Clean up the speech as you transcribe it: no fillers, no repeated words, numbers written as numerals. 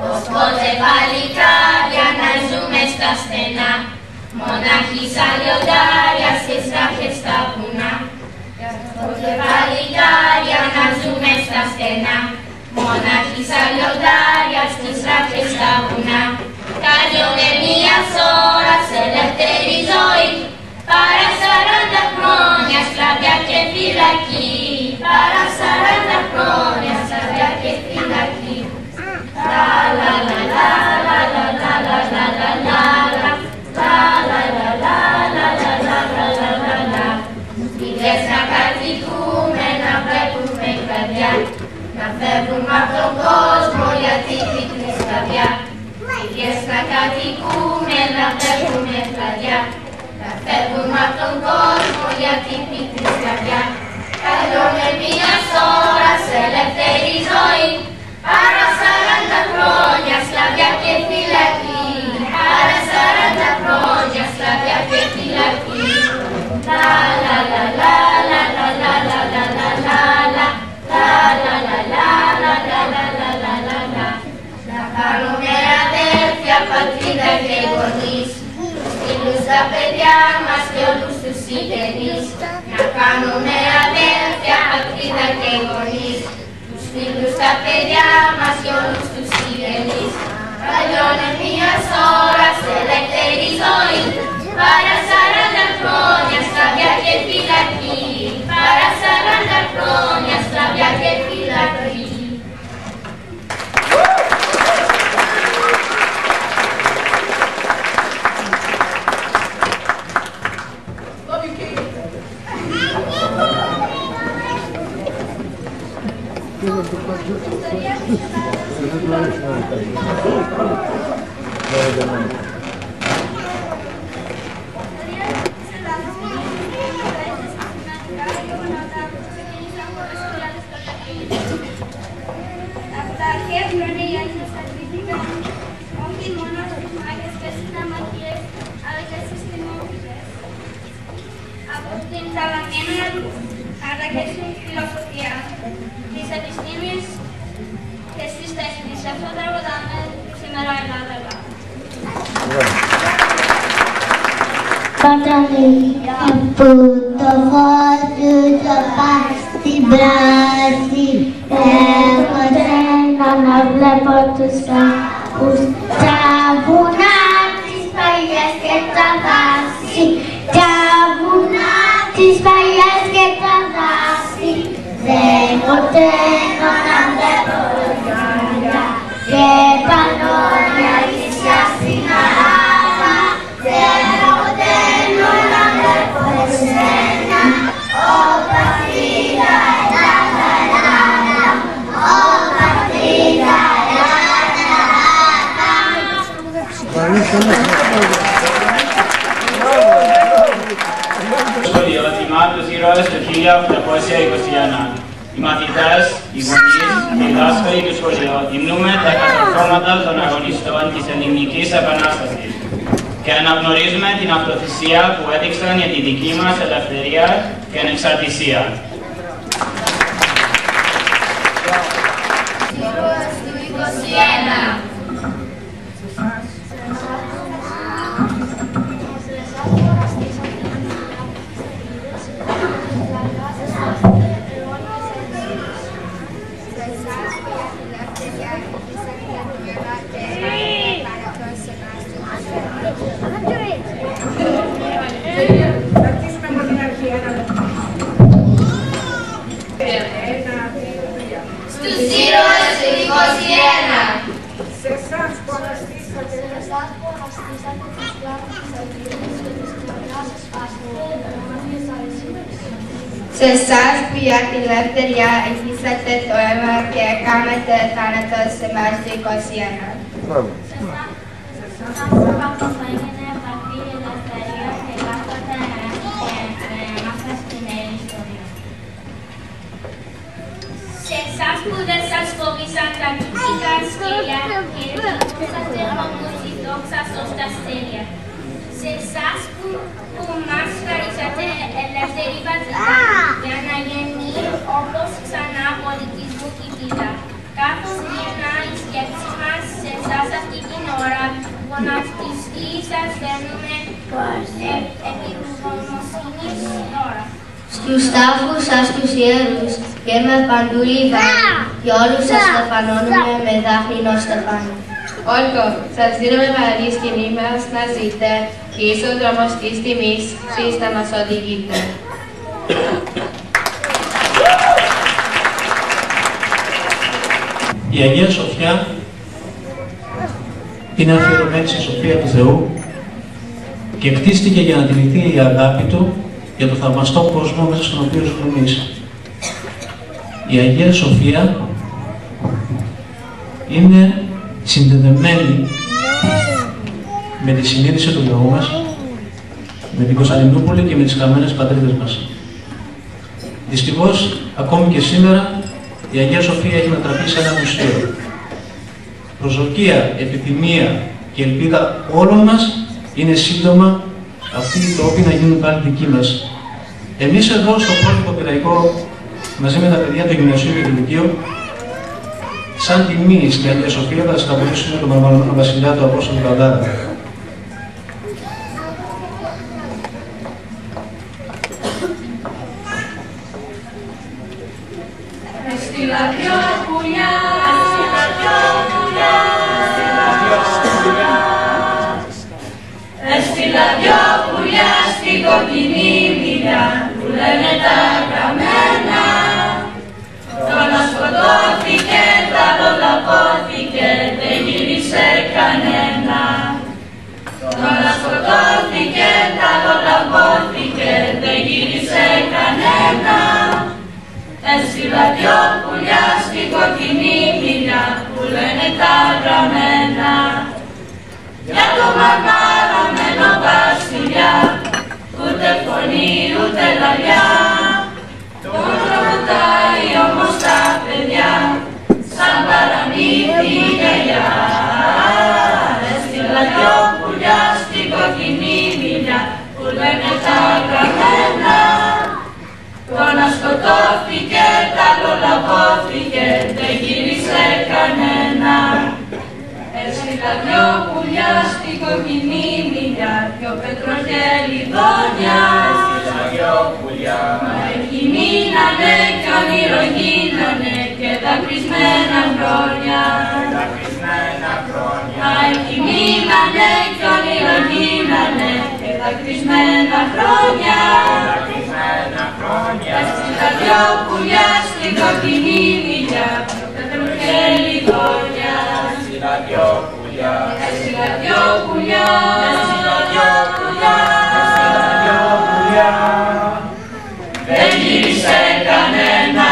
Οπότε παλικάρια να ζούμε στα στενά, μονάχοι σαν λιοντάρια στις ράχες στα βουνά. Οπότε παλικάρια να ζούμε στα στενά, μονάχοι σαν λιοντάρια στις ράχες στα βουνά. Καλιώνε μιας ώρας ελεύθερη ζωή, παρά 40 χρόνια σκλαβιά και φυλακή. Παρά 40 χρόνια σκλαβιά και φυλακή. Ήλιες να κατοικούμε, να βλέπουμε κλαδιά, να φεύγουμε απ' τον κόσμο για τη πικρή σκλαβιά. Ήλιες να κατοικούμε, να βλέπουμε κλαδιά, να φεύγουμε απ' τον κόσμο για τη πικρή σκλαβιά. Καλιώνε μιας ώρας ελεύθερη ζωή, παρά 40 χρόνια σκλαβιά και φυλακή. Παρά 40 χρόνια σκλαβιά και φυλακή. La la la la la la la la la la la la la la la la la la. Να κάνουμε αδέρφια, πατρίδα και γονείς, φίλους τα παιδιά μας και όλους τους συγγενείς. Να κάνουμε αδέρφια, πατρίδα και γονείς, τους φίλους τα παιδιά μας και όλους τους συγγενείς. Καλιώνε μιας ώρας ελεύθερη ζωή, παρά 40 χρόνια σκλαβιά και φυλακή. Παρά 40 χρόνια σκλαβιά και φυλακή. Από τα αρχαία χρόνια οι Άγιες στρατηγήθηκαν όχι μόνο στις μάχες και στις αμαρτίες, αλλά και στις τιμωρίες. Από την Σαλαμίνα αλλά και στη φιλοσοφία, τις επιστήμες και στις τέχνες. Αυτό τραγουδάμε σήμερα Ελλάδα. Που το φως του το πάει στην πράσι, έχω τρένο να βλέπω τους κάπους, τα βουνά τις παλιές και τα δάση, τα βουνά τις παλιές και τα δάση. Δεν έχω τρένο να βλέπω τους κάπους και πάνω μια νησιά στην Ελλάδα. Δεν έχω τρένο να βλέπω εσένα, ω πατρίδα Ελλάδα, Ελλάδα, ω πατρίδα Ελλάδα, Το σχολείο τιμά τους ήρωες του 1821. Οι μαθητές, οι γονείς και οι δάσκαλοι του σχολείου υμνούμε τα κατορθώματα των αγωνιστών της Ελληνικής Επανάστασης και αναγνωρίζουμε την αυτοθυσία που έδειξαν για τη δική μας ελευθερία και ανεξαρτησία. Ήρωες του 21. Στους ήρωες του 21. Σε εσάς που αναστήσατε τους κλάδους της Αγγλικής και της κλαδιάς Σε εσάς που για τη ελευθερία εγγύσατε το αίμα και έκανατε θάνατο σε εμάς το 21. Μπράβο. Σε εσάς που δεν σας φοβήσαν τα κυκλικά σκέλια και ρίχνουσατε όμως η δόξα σας στα αστέρια. Σε εσάς που μας χαρίσατε επιγνωσύνης τώρα. Στους τάφους σας τους ιερούς και με παντού λιβάνι, και όλους σας στεφανώνουμε με δάφνινο στεφάνι. Όρκο, σας δίνουμε παραδείς τιμή μας να ζείτε, και εις ο δρόμος της τιμής, σεις να μας οδηγείτε. Η Αγία Σοφιά είναι αφιερωμένη στη Σοφία του Θεού και χτίστηκε για να τιμηθεί η αγάπη Του για το θαυμαστό κόσμο μέσα στον οποίο ζούμε εμείς. Η Αγία Σοφία είναι συνδεδεμένη με τη συνείδηση του λαού μας, με την Κωνσταντινούπολη και με τις χαμένες πατρίδες μας. Δυστυχώς, ακόμη και σήμερα, η Αγία Σοφία έχει μετατραπεί σε ένα μουσείο. Προσδοκία, επιθυμία και ελπίδα όλων μας είναι σύντομα αυτοί οι τόποι να γίνουν πάλι δικοί μας. Εμείς εδώ στο Πρότυπο Πυραϊκό, μαζί με τα παιδιά του Γυμνασίου και του Λυκείου, σαν τιμή στην Αγία Σοφία θα συνταγωνίσουμε τον Μαμαλωμένο Βασιλιά του Απόστολου Καντάρα. Έστειλα δυο πουλιά, έστειλα δυο πουλιά στην κοκκινή μιλιά που λένε τα γραμμένα. Το να σκοτώθηκε, τα λολαπώθηκε, δεν γύρισε κανένα. Το να σκοτώθηκε, τα λολαπώθηκε, δεν γύρισε κανένα. Έστειλα δυο πουλιά στην κοκκινή μιλιά που λένε τα γραμμένα. Για το μαρμαραμένο βασιλιά, ούτε φωνή ούτε λαριά, τον τραγουδάει όμως τα παιδιά, σαν παραμύθι γιαγιά. Έστειλα δυο πουλιά στην κοκκινή μιλιά που λένε τα γραμμένα. Το να σκοτώθηκε, τα λολαπώθηκε, δεν γύρισε κανένα. Έστειλα δυο πουλιά στην κοκκινή μιλιά, δυο πετροχελιδόνια. Έστειλα δυο πουλιά, μα εκεί μείνανε κι όνειρο γίνανε και δακρυσμένα χρόνια. Μα εκεί μείνανε κι όνειρο γίνανε και δακρυσμένα χρόνια. Έστειλα δυο πουλιά στην κοκκινή μιλιά, δυο πετροχελιδόνια. Έστειλα δυο πουλιά, έστειλα δυο πουλιά, έστειλα δυο πουλιά, έστειλα δυο πουλιά. Δεν γύρισε κανένα.